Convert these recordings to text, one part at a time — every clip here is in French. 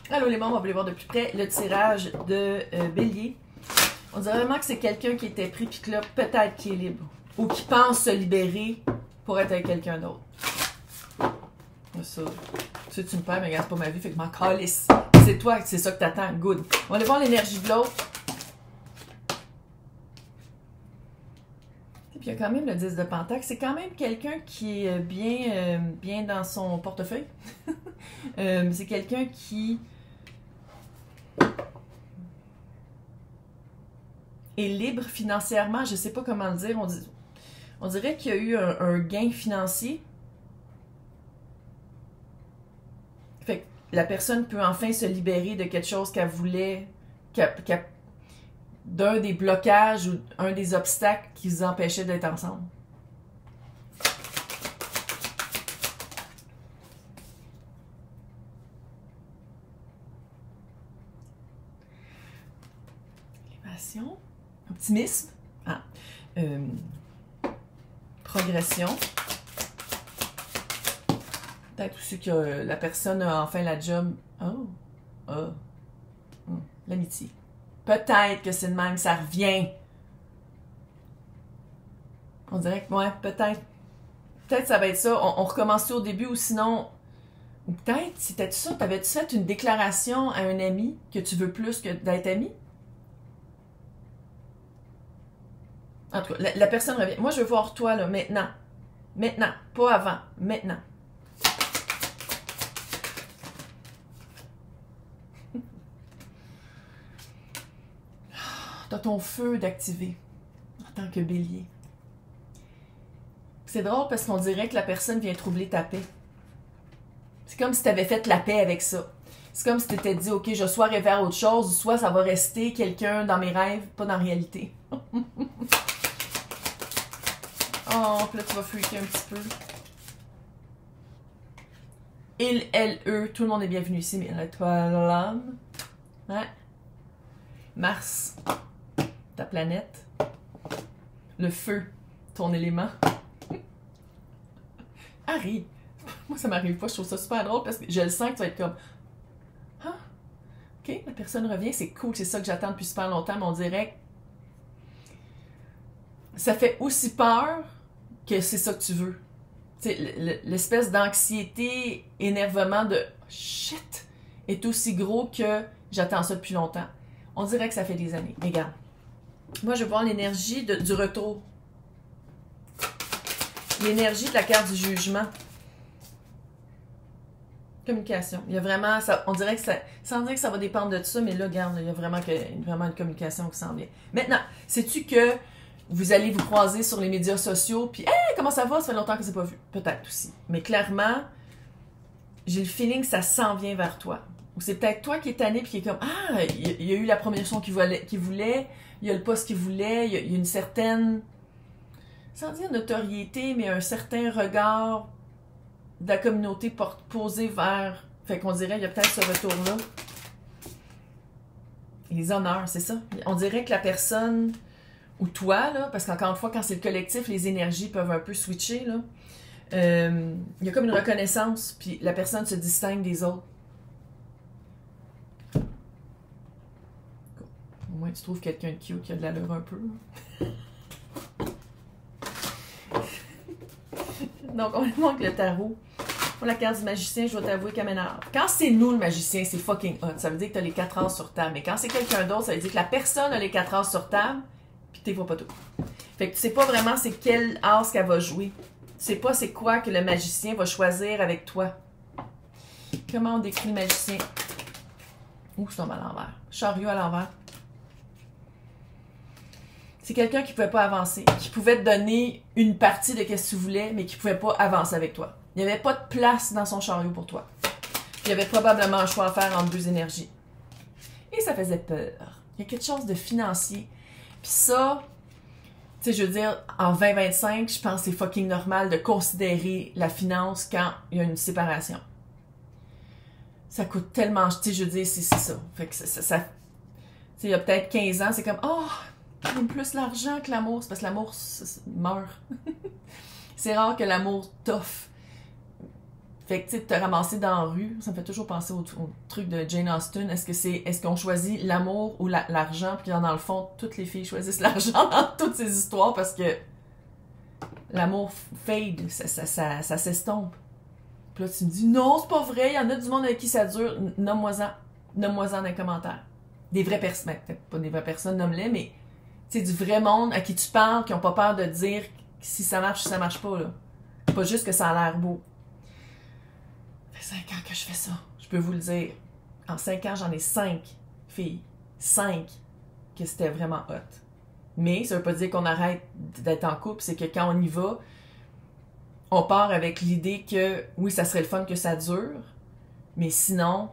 Allô les membres, on va aller voir de plus près le tirage de Bélier. On dirait vraiment que c'est quelqu'un qui était pris, puis que là, peut-être qui est libre. Ou qui pense se libérer pour être avec quelqu'un d'autre. Ça, tu me perds, mais regarde, c'est pas ma vie, fait que je m'en calisse. C'est toi, c'est ça que t'attends. Good. On va aller voir l'énergie de l'autre. Et puis il y a quand même le 10 de Pentacle. C'est quand même quelqu'un qui est bien dans son portefeuille. C'est quelqu'un qui est libre financièrement. Je sais pas comment le dire. On dirait qu'il y a eu un gain financier. Fait que la personne peut enfin se libérer de quelque chose qu'elle voulait, d'un des blocages ou un des obstacles qui vous empêchait d'être ensemble. Élévation, optimisme, progression. Peut-être aussi que la personne a enfin la job. L'amitié. Peut-être que c'est de même, ça revient. On dirait que, ouais, peut-être. Peut-être ça va être ça. On recommence au début ou sinon. Ou peut-être, c'était ça, t'avais-tu fait une déclaration à un ami que tu veux plus que d'être ami? En tout cas, la personne revient. Moi, je veux voir toi, là, maintenant. Maintenant. Pas avant. Maintenant. T'as ton feu d'activer en tant que bélier. C'est drôle parce qu'on dirait que la personne vient troubler ta paix. C'est comme si tu avais fait la paix avec ça. C'est comme si tu t'étais dit, OK, je soit rêver à autre chose, ou soit ça va rester quelqu'un dans mes rêves, pas dans la réalité. Oh, puis là, tu vas freaker un petit peu. Il, elle, eux, tout le monde est bienvenu ici, mais toi, l'âme. Ouais. Mars. Ta planète, le feu, ton élément. Harry, moi ça m'arrive pas, je trouve ça super drôle parce que je le sens que tu vas être comme ah, ok, la personne revient, c'est cool, c'est ça que j'attends depuis super longtemps, mais on dirait que ça fait aussi peur que c'est ça que tu veux. L'espèce d'anxiété, énervement de shit est aussi gros que j'attends ça depuis longtemps. On dirait que ça fait des années. Mais regarde. Moi, je veux voir l'énergie du retour. L'énergie de la carte du jugement. Communication. Il y a vraiment, on dirait que ça, sans dire que ça va dépendre de ça, mais là, regarde, il y a vraiment une communication qui s'en vient. Maintenant, sais-tu que vous allez vous croiser sur les médias sociaux, puis « Hey, comment ça va? Ça fait longtemps que c'est pas vu. » Peut-être aussi. Mais clairement, j'ai le feeling que ça s'en vient vers toi. Ou c'est peut-être toi qui es tanné puis qui est comme « Ah, il y a eu la promotion qu'il voulait, il y a le poste qu'il voulait, il y a une certaine, sans dire notoriété, mais un certain regard de la communauté posé vers... » Fait qu'on dirait, il y a peut-être ce retour-là. Les honneurs, c'est ça. On dirait que la personne, ou toi, là, parce qu'encore une fois, quand c'est le collectif, les énergies peuvent un peu switcher, là. Il y a comme une reconnaissance, puis la personne se distingue des autres. Au moins, tu trouves quelqu'un de cute qui a de l'allure un peu. Donc, on manque le tarot. Pour la carte du magicien, je dois t'avouer qu'elle m'énerve. Quand c'est nous, le magicien, c'est fucking hot. Ça veut dire que tu as les 4 as sur table. Mais quand c'est quelqu'un d'autre, ça veut dire que la personne a les 4 as sur table, puis tu vois pas tout. Fait que tu sais pas vraiment c'est quel as qu'elle va jouer. Tu sais pas c'est quoi que le magicien va choisir avec toi. Comment on décrit le magicien? Ouh, c'est à l'envers. Chariot à l'envers. C'est quelqu'un qui pouvait pas avancer, qui pouvait te donner une partie de ce que tu voulais, mais qui pouvait pas avancer avec toi. Il n'y avait pas de place dans son chariot pour toi. Il y avait probablement un choix à faire entre deux énergies. Et ça faisait peur. Il y a quelque chose de financier. Puis ça, tu sais, je veux dire, en 2025, je pense que c'est fucking normal de considérer la finance quand il y a une séparation. Ça coûte tellement, tu sais, je veux dire, c'est ça. Fait que tu sais, il y a peut-être 15 ans, c'est comme, oh, j'aime plus l'argent que l'amour. C'est parce que l'amour meurt. C'est rare que l'amour t'offre. Fait que, tu sais, te ramasser dans la rue, ça me fait toujours penser au truc de Jane Austen. Est-ce qu'on choisit l'amour ou l'argent? Puis dans le fond, toutes les filles choisissent l'argent dans toutes ces histoires parce que l'amour fade, ça s'estompe. Puis là, tu me dis, non, c'est pas vrai, il y en a du monde avec qui ça dure. Nomme-moi-en dans les commentaires. Des vraies personnes, peut-être pas des vraies personnes, nomme-les, mais tu sais, du vrai monde à qui tu parles, qui ont pas peur de dire si ça marche ou ça marche pas, là. Pas juste que ça a l'air beau. Ça fait 5 ans que je fais ça. Je peux vous le dire. En 5 ans, j'en ai 5 filles. 5 que c'était vraiment hot. Mais ça veut pas dire qu'on arrête d'être en couple. C'est que quand on y va, on part avec l'idée que oui, ça serait le fun que ça dure. Mais sinon,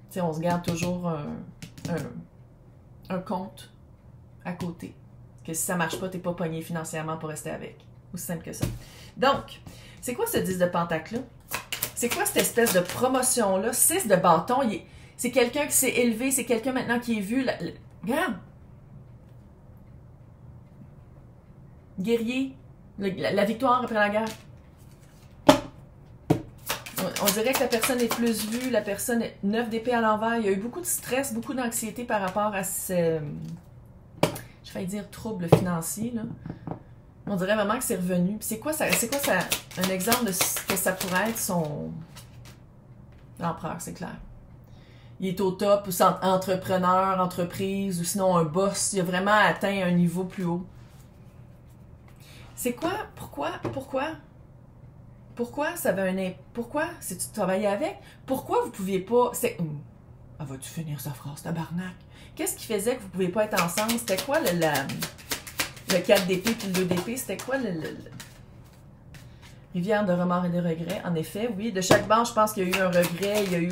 tu sais, on se garde toujours un compte à côté. Que si ça marche pas, t'es pas pogné financièrement pour rester avec. Aussi simple que ça. Donc, c'est quoi ce 10 de pentacle-là? C'est quoi cette espèce de promotion-là? 6 de bâton, c'est quelqu'un qui s'est élevé, c'est quelqu'un maintenant qui est vu. Regarde! Guerrier, la victoire après la guerre. On dirait que la personne est plus vue, la personne est 9 d'épée à l'envers. Il y a eu beaucoup de stress, beaucoup d'anxiété par rapport à ce... Je vais dire trouble financier, là. On dirait vraiment que c'est revenu. C'est quoi ça, un exemple de ce que ça pourrait être son... L'empereur, c'est clair. Il est au top, ou c'est entrepreneur, entreprise, ou sinon un boss. Il a vraiment atteint un niveau plus haut. C'est quoi? Pourquoi ça avait un... Pourquoi, si tu travaillais avec, pourquoi vous pouviez pas... Ah, vas-tu finir sa phrase, tabarnak? Qu'est-ce qui faisait que vous pouviez pas être ensemble? C'était quoi le 4 d'épée puis le 2 d'épée? C'était quoi Rivière de remords et de regrets, en effet, oui. De chaque banc, je pense qu'il y a eu un regret, il y a eu...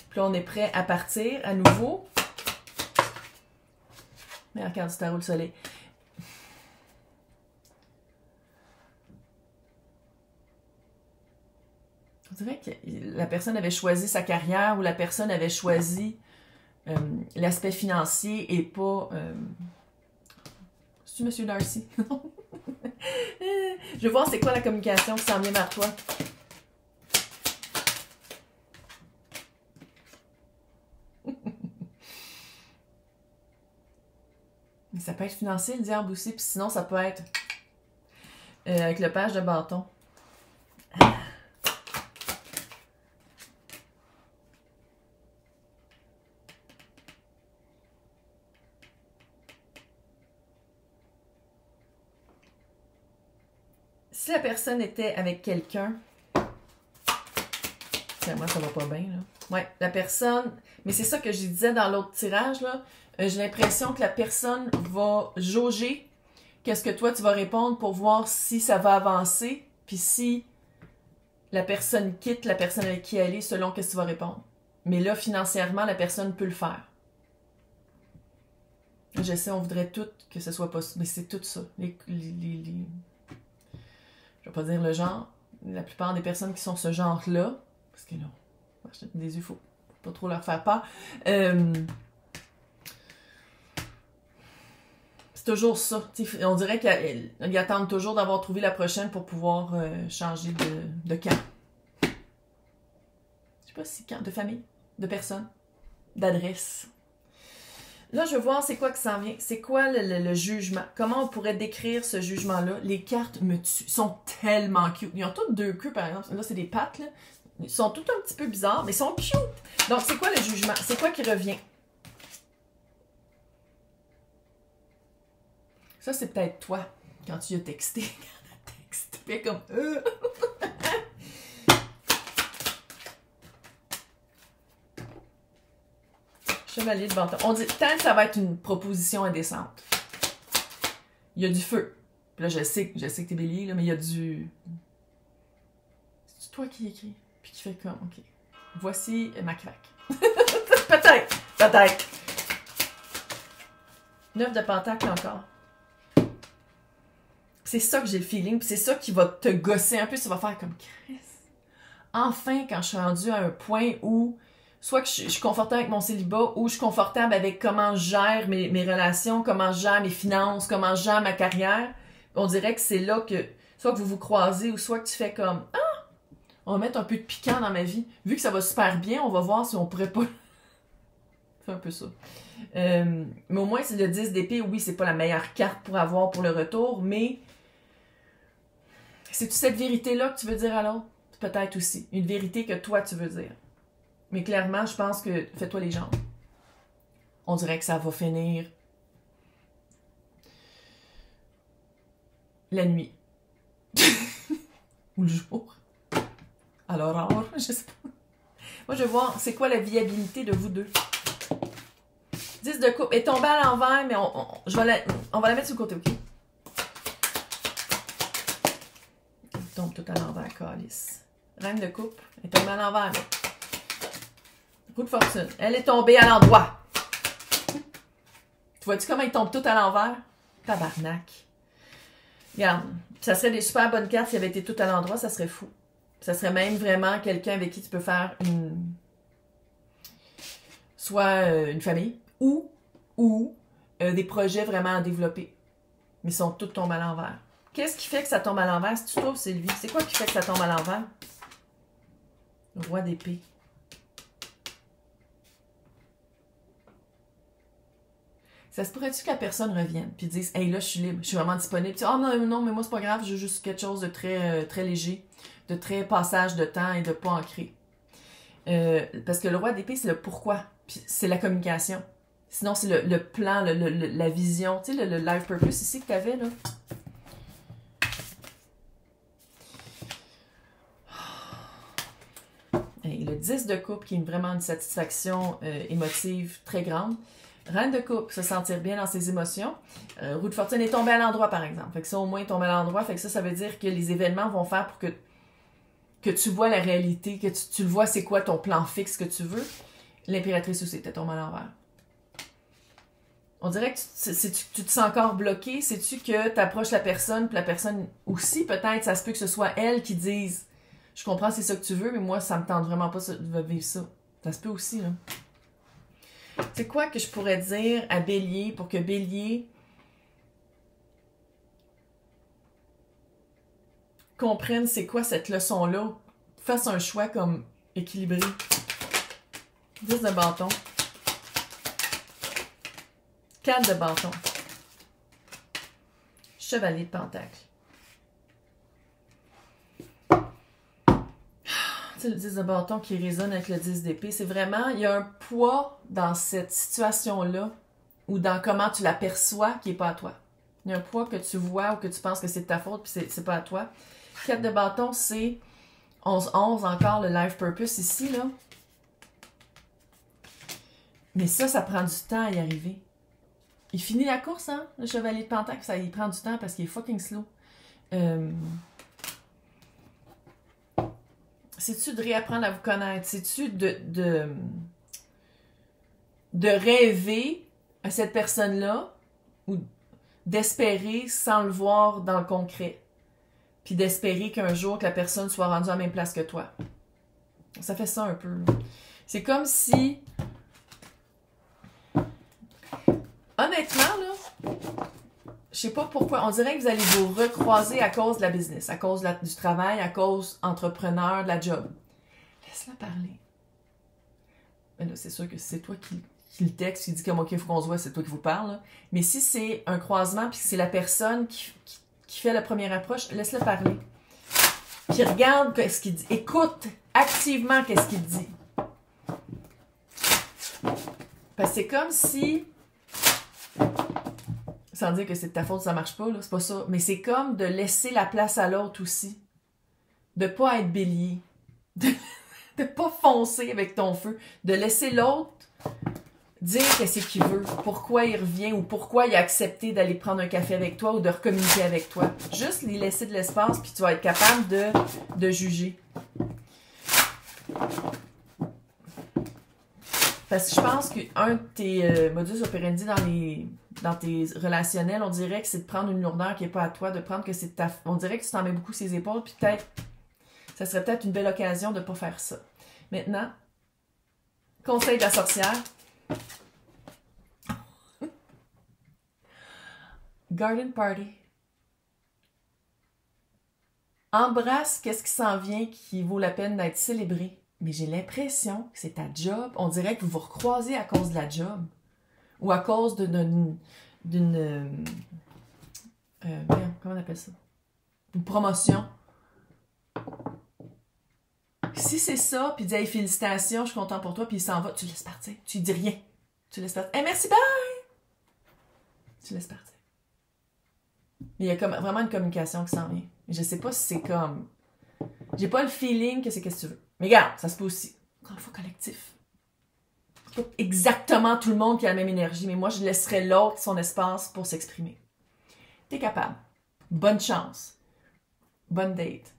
Puis là, on est prêt à partir à nouveau. Mais regarde du tarot, le soleil. On dirait que la personne avait choisi sa carrière ou la personne avait choisi l'aspect financier et pas... C'est-tu Monsieur Darcy? Je veux voir c'est quoi la communication qui s'en vient vers toi. Ça peut être financier, le diable aussi, puis sinon ça peut être avec le page de bâton. Si la personne était avec quelqu'un, moi ça va pas bien, là. Ouais, la personne, mais c'est ça que je disais dans l'autre tirage, là. J'ai l'impression que la personne va jauger qu'est-ce que toi tu vas répondre pour voir si ça va avancer, puis si la personne quitte la personne avec qui elle est selon qu'est-ce que tu vas répondre. Mais là, financièrement, la personne peut le faire. Je sais, on voudrait tout que ce soit possible, mais c'est tout ça. Je vais pas dire le genre. La plupart des personnes qui sont ce genre-là, parce que là, des yeux, faut pas trop leur faire peur. C'est toujours ça. T'sais, on dirait qu'ils attendent toujours d'avoir trouvé la prochaine pour pouvoir changer de camp. Je sais pas si camp, de famille, de personne, d'adresse. Là, je veux voir c'est quoi qui s'en vient. C'est quoi le jugement? Comment on pourrait décrire ce jugement-là? Les cartes me tuent. Ils sont tellement cute. Ils ont toutes 2 queues, par exemple. Là, c'est des pattes, là. Ils sont tous un petit peu bizarres, mais ils sont cute. Donc, c'est quoi le jugement? C'est quoi qui revient? Ça, c'est peut-être toi, quand tu as texté. Tu fais comme... Chevalier de bâton. On dit, tant que ça va être une proposition indécente. Il y a du feu. Puis là, je sais que t'es bélier, là, mais il y a du... C'est toi qui écris. Puis qui fait comme, OK. Voici ma craque. Peut-être. 9 de pentacle encore. C'est ça que j'ai le feeling, puis c'est ça qui va te gosser un peu. Ça va faire comme, Chris. Enfin, quand je suis rendue à un point où... Soit que je suis confortable avec mon célibat ou je suis confortable avec comment je gère mes relations, comment je gère mes finances, comment je gère ma carrière. On dirait que c'est là que soit que vous vous croisez ou soit que tu fais comme « Ah! On va mettre un peu de piquant dans ma vie. Vu que ça va super bien, on va voir si on pourrait pas... C'est un peu ça. Mais au moins, c'est le 10 d'épée. Oui, c'est pas la meilleure carte pour avoir pour le retour, mais... C'est-tu cette vérité-là que tu veux dire à l'autre? Peut-être aussi. Une vérité que toi, tu veux dire. Mais clairement, je pense que... Fais-toi les jambes. On dirait que ça va finir... la nuit. Ou le jour. À l'aurore, je sais pas. Moi, je vais voir, c'est quoi la viabilité de vous deux. 10 de coupe. Elle est tombée à l'envers, mais on va la mettre sur le côté, OK? Elle tombe tout à l'envers, calice. Reine de coupe. Elle est tombée à l'envers, là. Roue de fortune. Elle est tombée à l'endroit. Tu vois-tu comment il tombe tout à l'envers? Tabarnak. Regarde, ça serait des super bonnes cartes s'il avait été tout à l'endroit, ça serait fou. Ça serait même vraiment quelqu'un avec qui tu peux faire soit une famille ou des projets vraiment à développer. Mais ils sont tous tombés à l'envers. Qu'est-ce qui fait que ça tombe à l'envers? Si tu trouves, c'est lui. C'est quoi qui fait que ça tombe à l'envers? Le roi d'épée. Ça se pourrait-tu que la personne revienne puis dise « Hey, là, je suis libre, je suis vraiment disponible. » Ah non, mais moi, c'est pas grave, j'ai juste quelque chose de très, très léger, de très passage de temps et de pas ancré. Parce que le roi d'épée, c'est le pourquoi, puis c'est la communication. Sinon, c'est le plan, la vision, tu sais, le life purpose ici que tu avais, là. Et le 10 de coupe, qui est vraiment une satisfaction émotive très grande. Reine de coupe, se sentir bien dans ses émotions. Roue de fortune est tombée à l'endroit, par exemple. Fait que ça, au moins, est tombé à l'endroit. Fait que ça veut dire que les événements vont faire pour que tu vois la réalité, que tu le vois, c'est quoi ton plan fixe que tu veux. L'impératrice aussi était tombée à l'envers. On dirait que tu te sens encore bloqué. Sais-tu que tu approches la personne, puis la personne aussi, peut-être, ça se peut que ce soit elle qui dise « Je comprends, c'est ça que tu veux, mais moi, ça me tente vraiment pas de vivre ça. » Ça se peut aussi, là. C'est quoi que je pourrais dire à Bélier pour que Bélier comprenne c'est quoi cette leçon-là, fasse un choix comme équilibré. 10 de bâton. 4 de bâton. Chevalier de pentacle. C'est le 10 de bâton qui résonne avec le 10 d'épée. C'est vraiment, il y a un poids dans cette situation-là ou dans comment tu l'aperçois qui n'est pas à toi. Il y a un poids que tu vois ou que tu penses que c'est de ta faute puis c'est pas à toi. 4 de bâton, c'est 11-11 encore, le life purpose ici, là. Mais ça prend du temps à y arriver. Il finit la course, hein, le chevalier de pentacle, ça il prend du temps parce qu'il est fucking slow. C'est-tu de réapprendre à vous connaître? C'est-tu de rêver à cette personne-là ou d'espérer sans le voir dans le concret? Puis d'espérer qu'un jour que la personne soit rendue à la même place que toi. Ça fait ça un peu. C'est comme si... Honnêtement, là, je sais pas pourquoi, on dirait que vous allez vous recroiser à cause de la business, à cause du travail, à cause entrepreneur, de la job. Laisse-la parler. Mais là, c'est sûr que c'est toi qui le texte, qui dit comme OK, il faut qu'on se voit, c'est toi qui vous parle. Là. Mais si c'est un croisement, puis c'est la personne qui fait la première approche, laisse-le parler. Puis regarde ce qu'il dit. Écoute activement qu'est-ce qu'il dit. Parce que c'est comme si... Sans dire que c'est de ta faute, ça marche pas, là, c'est pas ça. Mais c'est comme de laisser la place à l'autre aussi. De pas être bélier. De pas foncer avec ton feu. De laisser l'autre dire qu'est-ce qu'il veut. Pourquoi il revient ou pourquoi il a accepté d'aller prendre un café avec toi ou de recommuniquer avec toi. Juste lui laisser de l'espace puis tu vas être capable de juger. Parce que je pense qu'un de tes modus operandi dans tes relationnels, on dirait que c'est de prendre une lourdeur qui n'est pas à toi, de prendre que c'est on dirait que tu t'en mets beaucoup ses épaules, puis peut-être, ça serait peut-être une belle occasion de ne pas faire ça. Maintenant, conseil de la sorcière. Garden party. Embrasse qu'est-ce qui s'en vient qui vaut la peine d'être célébré. Mais j'ai l'impression que c'est ta job. On dirait que vous vous recroisez à cause de la job. Ou à cause d'une comment on appelle ça? Une promotion. Si c'est ça, puis il dit hey, félicitations, je suis content pour toi, puis il s'en va, tu laisses partir. Tu lui dis rien. Tu laisses partir. Hey, merci, bye! Tu laisses partir. Mais il y a comme vraiment une communication qui s'en vient. Je sais pas si c'est comme. J'ai pas le feeling que c'est qu'est-ce que tu veux. Mais regarde, ça se peut aussi. Encore une fois, collectif. Pas exactement tout le monde qui a la même énergie, mais moi, je laisserais l'autre son espace pour s'exprimer. T'es capable. Bonne chance. Bonne date.